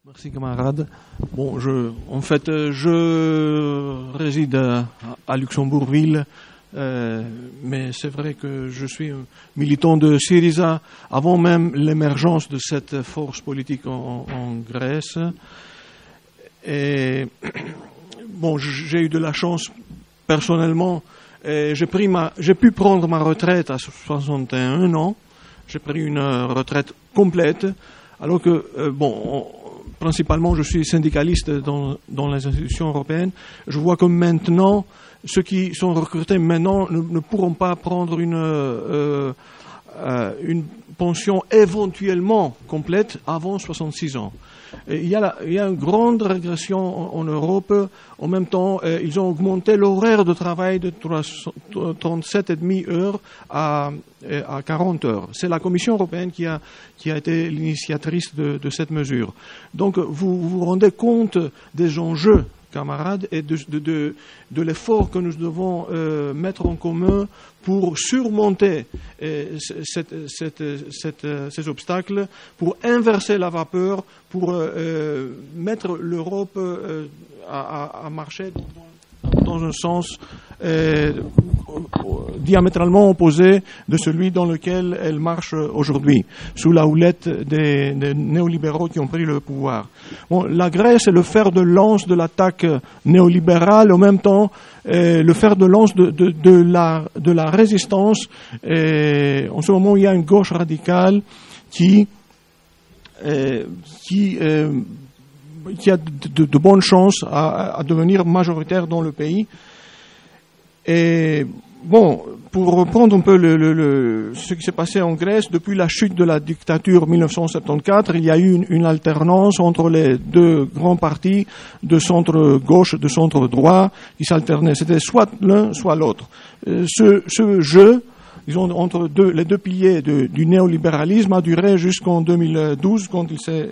Merci camarade. Bon, je réside à Luxembourgville, mais c'est vrai que je suis un militant de Syriza avant même l'émergence de cette force politique en Grèce. Et bon, j'ai eu de la chance personnellement. J'ai pu prendre ma retraite à 61 ans. J'ai pris une retraite complète, alors que principalement, je suis syndicaliste dans les institutions européennes. Je vois que maintenant, ceux qui sont recrutés maintenant ne pourront pas prendre une pension éventuellement complète avant 66 ans. Et il y a une grande régression en Europe. En même temps, ils ont augmenté l'horaire de travail de 37,5 heures à 40 heures. C'est la Commission européenne qui a été l'initiatrice de cette mesure. Donc, vous vous rendez compte des enjeux, camarades, et de l'effort que nous devons mettre en commun pour surmonter ces obstacles, pour inverser la vapeur, pour mettre l'Europe à marcher dans un sens diamétralement opposé de celui dans lequel elle marche aujourd'hui, sous la houlette des néolibéraux qui ont pris le pouvoir. Bon, la Grèce est le fer de lance de l'attaque néolibérale, en même temps le fer de lance de la résistance. Et en ce moment, il y a une gauche radicale qui a de bonnes chances à devenir majoritaire dans le pays. Et bon, pour reprendre un peu ce qui s'est passé en Grèce, depuis la chute de la dictature 1974, il y a eu une alternance entre les deux grands partis de centre-gauche, de centre-droit, qui s'alternaient. C'était soit l'un, soit l'autre. Ce jeu, disons, entre les deux piliers du néolibéralisme a duré jusqu'en 2012 quand il s'est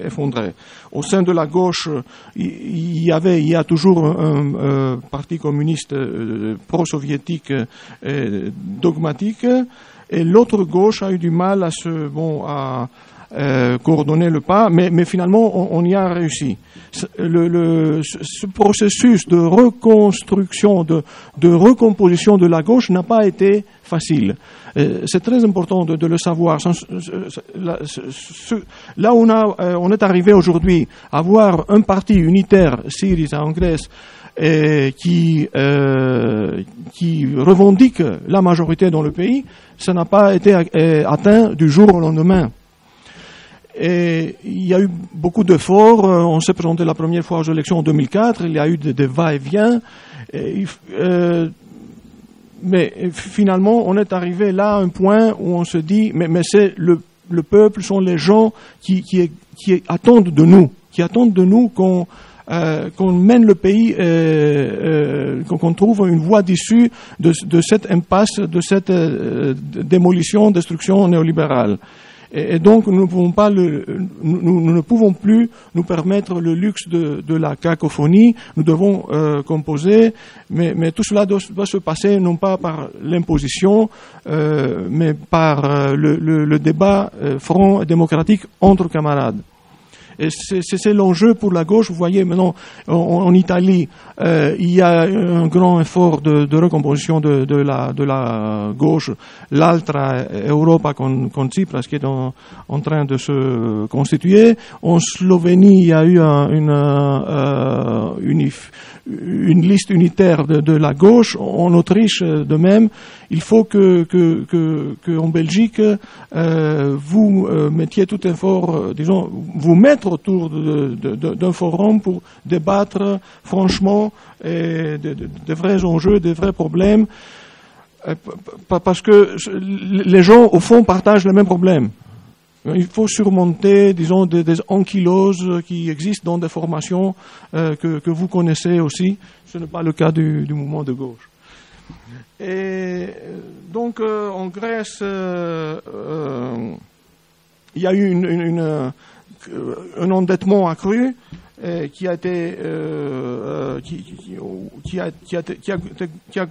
effondré. Au sein de la gauche, il y a toujours un parti communiste pro-soviétique dogmatique, et l'autre gauche a eu du mal à coordonner le pas, mais finalement on y a réussi. Ce processus de reconstruction, de recomposition de la gauche n'a pas été facile. C'est très important de le savoir. Là où on est arrivé aujourd'hui à avoir un parti unitaire, Syriza en Grèce, qui revendique la majorité dans le pays, ça n'a pas été atteint du jour au lendemain. Et il y a eu beaucoup d'efforts. On s'est présenté la première fois aux élections en 2004. Il y a eu des va-et-vient. Mais finalement, on est arrivé là à un point où on se dit, mais c'est le peuple, sont les gens qui attendent de nous, qu'on mène le pays, qu'on trouve une voie d'issue de cette impasse, de cette démolition, destruction néolibérale. Et donc, nous ne pouvons plus nous permettre le luxe de la cacophonie. Nous devons composer, mais tout cela doit se passer non pas par l'imposition, mais par le débat franc et démocratique entre camarades. Et c'est l'enjeu pour la gauche. Vous voyez maintenant en Italie, il y a un grand effort de recomposition de la gauche, l'Altra Europa con Tsipras qui est en train de se constituer. En Slovénie, il y a eu une liste unitaire de la gauche. En Autriche, de même. Il faut que en Belgique, vous mettiez tout effort, disons, vous mettre autour d'un forum pour débattre franchement des vrais enjeux, des vrais problèmes, parce que les gens, au fond, partagent les mêmes problèmes. Il faut surmonter, disons, des ankyloses qui existent dans des formations que vous connaissez aussi. Ce n'est pas le cas du mouvement de gauche. Et donc, en Grèce, il y a eu un endettement accru qui a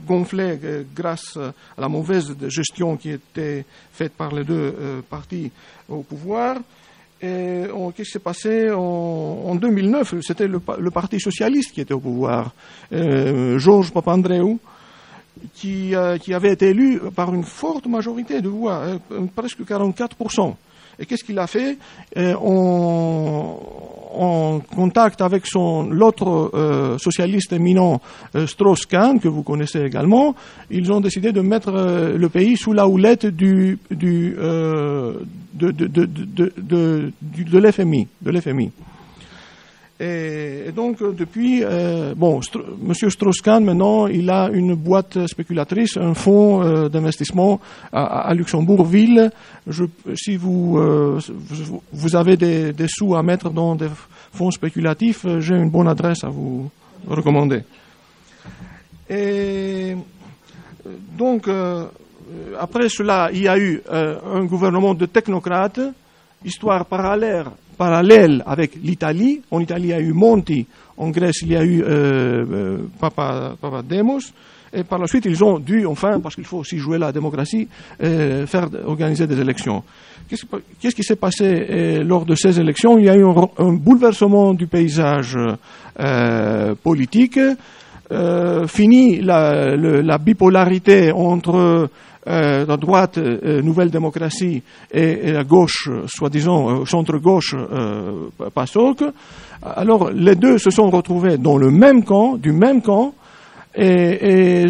gonflé grâce à la mauvaise gestion qui était faite par les deux partis au pouvoir. Et qu'est-ce qui s'est passé en 2009? C'était le Parti socialiste qui était au pouvoir. Georges Papandreou, qui avait été élu par une forte majorité de voix, presque 44%. Et qu'est-ce qu'il a fait? En contact avec l'autre socialiste éminent, Strauss-Kahn, que vous connaissez également, ils ont décidé de mettre le pays sous la houlette de l'FMI. Et donc, depuis, Monsieur Strauss-Kahn, maintenant, il a une boîte spéculatrice, un fonds d'investissement à Luxembourg-Ville. Si vous avez des sous à mettre dans des fonds spéculatifs, j'ai une bonne adresse à vous recommander. Et donc, après cela, il y a eu un gouvernement de technocrates, histoire parallèle avec l'Italie. En Italie, il y a eu Monti. En Grèce, il y a eu Papademos. Et par la suite, ils ont dû, enfin, parce qu'il faut aussi jouer la démocratie, organiser des élections. Qu'est-ce qui s'est passé lors de ces élections? Il y a eu un bouleversement du paysage politique. Fini la bipolarité entre la droite, Nouvelle Démocratie, et la gauche, soi-disant centre-gauche, PASOK. Alors, les deux se sont retrouvés dans du même camp, et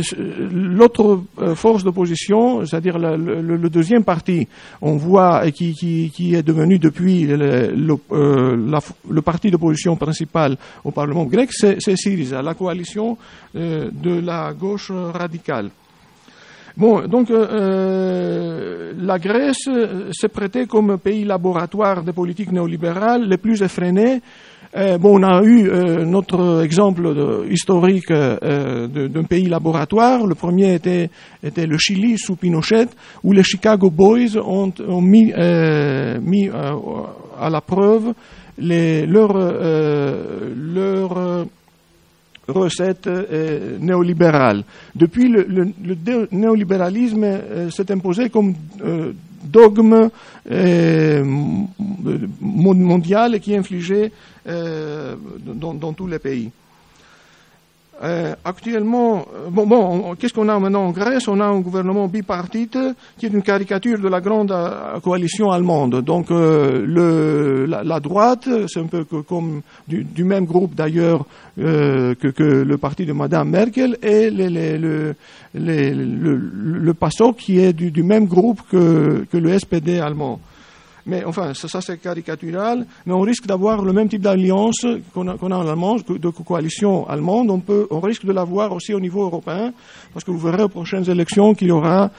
l'autre force d'opposition, c'est-à-dire le deuxième parti, on voit qui est devenu depuis le parti d'opposition principal au Parlement grec, c'est Syriza, la coalition de la gauche radicale. Bon, donc la Grèce s'est prêtée comme pays laboratoire des politiques néolibérales les plus effrénées. On a eu notre exemple historique d'un pays laboratoire. Le premier était le Chili sous Pinochet, où les Chicago Boys ont mis à la preuve leurs recettes néolibérales. Depuis, le néolibéralisme s'est imposé comme dogme mondial qui est infligé dans tous les pays. Actuellement, qu'est-ce qu'on a maintenant en Grèce? On a un gouvernement bipartite qui est une caricature de la grande coalition allemande. Donc la droite, c'est un peu comme du même groupe d'ailleurs que le parti de Madame Merkel, et le PASOK qui est du même groupe que le SPD allemand. Mais enfin, ça c'est caricatural, mais on risque d'avoir le même type d'alliance qu'on a en Allemagne, de coalition allemande. On risque de l'avoir aussi au niveau européen, parce que vous verrez aux prochaines élections qu'il y aura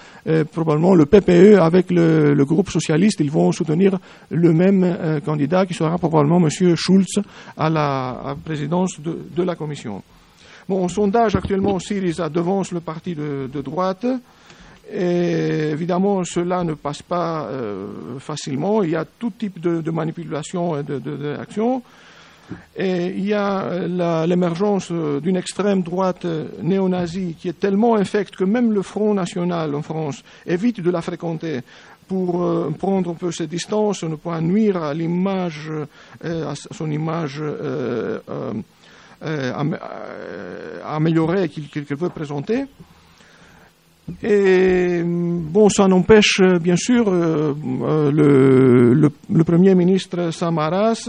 probablement le PPE avec le groupe socialiste. Ils vont soutenir le même candidat qui sera probablement M. Schulz à la présidence de la Commission. Bon, en sondage actuellement, Syriza devance le parti de droite. Et évidemment, cela ne passe pas facilement. Il y a tout type de manipulation et d'action. Et il y a l'émergence d'une extrême droite néo-nazie qui est tellement infecte que même le Front National en France évite de la fréquenter pour prendre un peu ses distances, ne pas nuire à l'image, à son image améliorée qu'il veut présenter. Et bon, ça n'empêche bien sûr le Premier ministre Samaras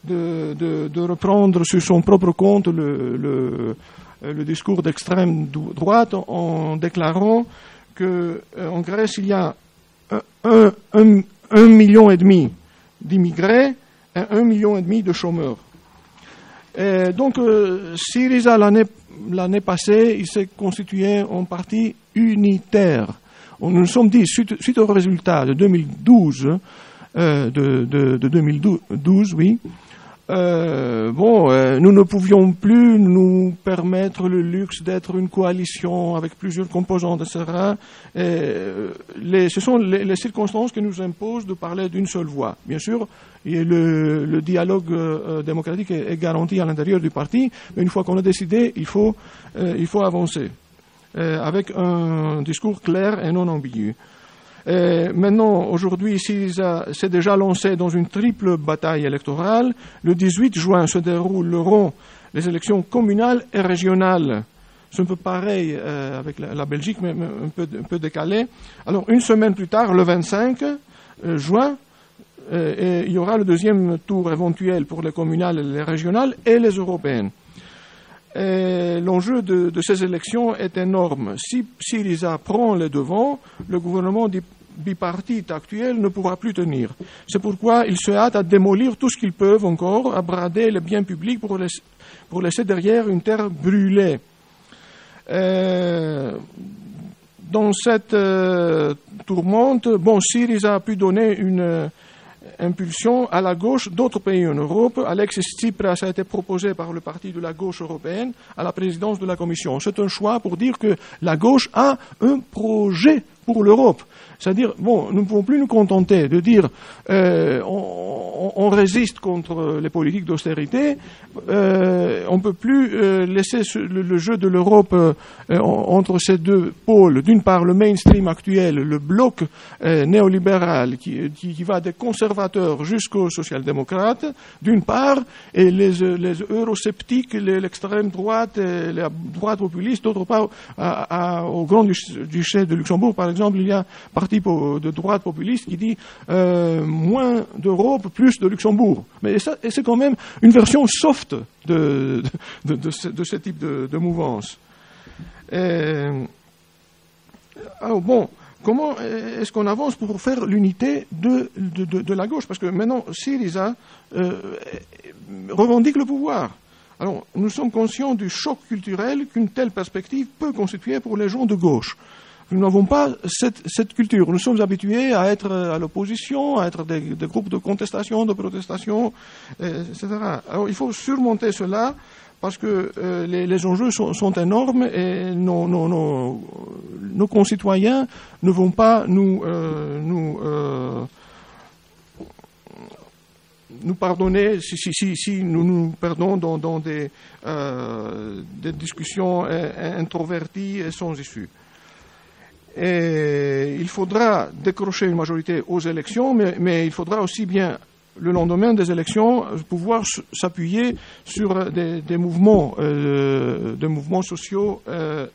de reprendre sur son propre compte le discours d'extrême droite en déclarant qu'en Grèce il y a 1,5 million d'immigrés et 1,5 million de chômeurs. Et donc Syriza l'année passée, il s'est constitué en parti unitaire. Nous nous sommes dit, suite au résultat de 2012, nous ne pouvions plus nous permettre le luxe d'être une coalition avec plusieurs composantes, etc. Ce sont les circonstances qui nous imposent de parler d'une seule voix. Bien sûr, le dialogue démocratique est garanti à l'intérieur du parti, mais une fois qu'on a décidé, il faut avancer avec un discours clair et non ambigu. Maintenant, aujourd'hui, Syriza s'est déjà lancé dans une triple bataille électorale. Le 18 juin se dérouleront les élections communales et régionales. C'est un peu pareil avec la Belgique, mais un peu décalé. Alors, une semaine plus tard, le 25 juin, et il y aura le deuxième tour éventuel pour les communales, les régionales et les européennes. L'enjeu de ces élections est énorme. Si Syriza prend les devants, le gouvernement bipartite actuel ne pourra plus tenir. C'est pourquoi ils se hâtent à démolir tout ce qu'ils peuvent encore, à brader les biens publics pour laisser derrière une terre brûlée. Dans cette tourmente, Syriza a pu donner une impulsion à la gauche d'autres pays en Europe. Alexis Tsipras a été proposé par le parti de la gauche européenne à la présidence de la Commission. C'est un choix pour dire que la gauche a un projet pour l'Europe. C'est-à-dire, nous ne pouvons plus nous contenter de dire on résiste contre les politiques d'austérité, on ne peut plus laisser le jeu de l'Europe entre ces deux pôles. D'une part, le mainstream actuel, le bloc néolibéral qui va des conservateurs jusqu'aux social-démocrates, d'une part, et les eurosceptiques, l'extrême droite, et la droite populiste, d'autre part, au Grand Duché de Luxembourg, par exemple, il y a parti de droite populiste qui dit moins d'Europe, plus de Luxembourg. Mais c'est quand même une version soft de ce type de mouvance. Alors comment est-ce qu'on avance pour faire l'unité de la gauche? Parce que maintenant, Syriza revendique le pouvoir. Alors, nous sommes conscients du choc culturel qu'une telle perspective peut constituer pour les gens de gauche. Nous n'avons pas cette culture. Nous sommes habitués à être à l'opposition, à être des groupes de contestation, de protestation, etc. Alors il faut surmonter cela parce que les enjeux sont énormes et nos concitoyens ne vont pas nous pardonner si nous perdons dans des discussions introverties et sans issue. Et il faudra décrocher une majorité aux élections, mais il faudra aussi bien, le lendemain des élections, pouvoir s'appuyer sur des mouvements sociaux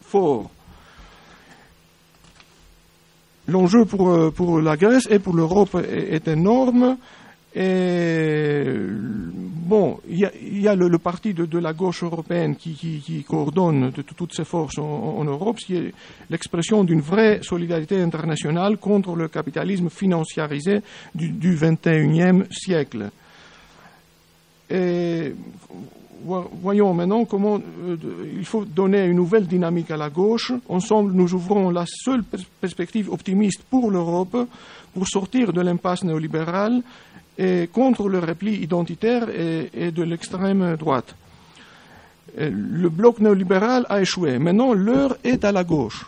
forts. L'enjeu pour la Grèce et pour l'Europe est énorme. Et il y a le parti de la gauche européenne qui coordonne toutes ces forces en Europe, qui est l'expression d'une vraie solidarité internationale contre le capitalisme financiarisé du XXIe siècle. Et voyons maintenant comment il faut donner une nouvelle dynamique à la gauche. Ensemble, nous ouvrons la seule perspective optimiste pour l'Europe pour sortir de l'impasse néolibérale et contre le repli identitaire et de l'extrême droite. Le bloc néolibéral a échoué. Maintenant, l'heure est à la gauche.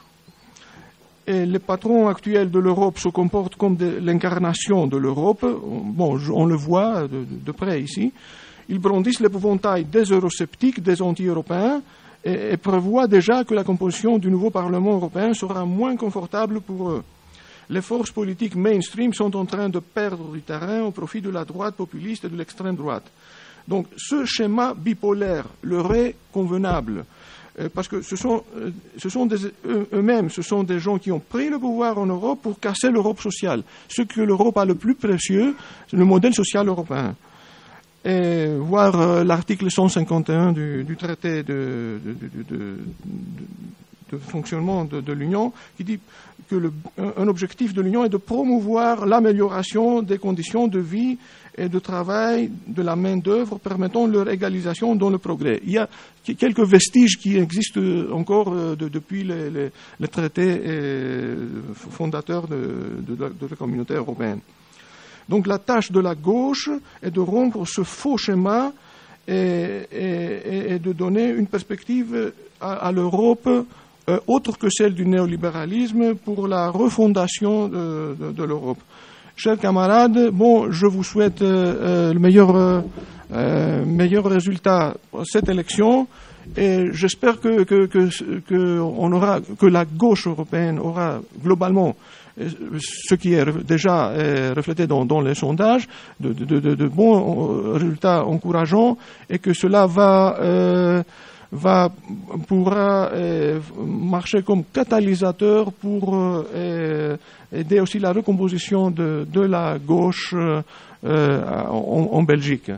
Et les patrons actuels de l'Europe se comportent comme l'incarnation de l'Europe. On le voit de près ici. Ils brandissent l'épouvantail des eurosceptiques, des anti-européens, et prévoient déjà que la composition du nouveau Parlement européen sera moins confortable pour eux. Les forces politiques mainstream sont en train de perdre du terrain au profit de la droite populiste et de l'extrême droite. Donc ce schéma bipolaire leur est convenable, parce que ce sont eux-mêmes, ce sont des gens qui ont pris le pouvoir en Europe pour casser l'Europe sociale. Ce que l'Europe a le plus précieux, c'est le modèle social européen. Et voir l'article 151 du traité de fonctionnement de l'Union, qui dit que un objectif de l'Union est de promouvoir l'amélioration des conditions de vie et de travail de la main-d'œuvre permettant leur égalisation dans le progrès. Il y a quelques vestiges qui existent encore depuis les traités fondateurs de la communauté européenne. Donc la tâche de la gauche est de rompre ce faux schéma et de donner une perspective à l'Europe autre que celle du néolibéralisme pour la refondation de l'Europe. Chers camarades, je vous souhaite le meilleur résultat pour cette élection et j'espère que la gauche européenne aura globalement ce qui est déjà reflété dans les sondages, de bons résultats encourageants, et que cela pourra marcher comme catalyseur pour aider aussi la recomposition de la gauche en Belgique.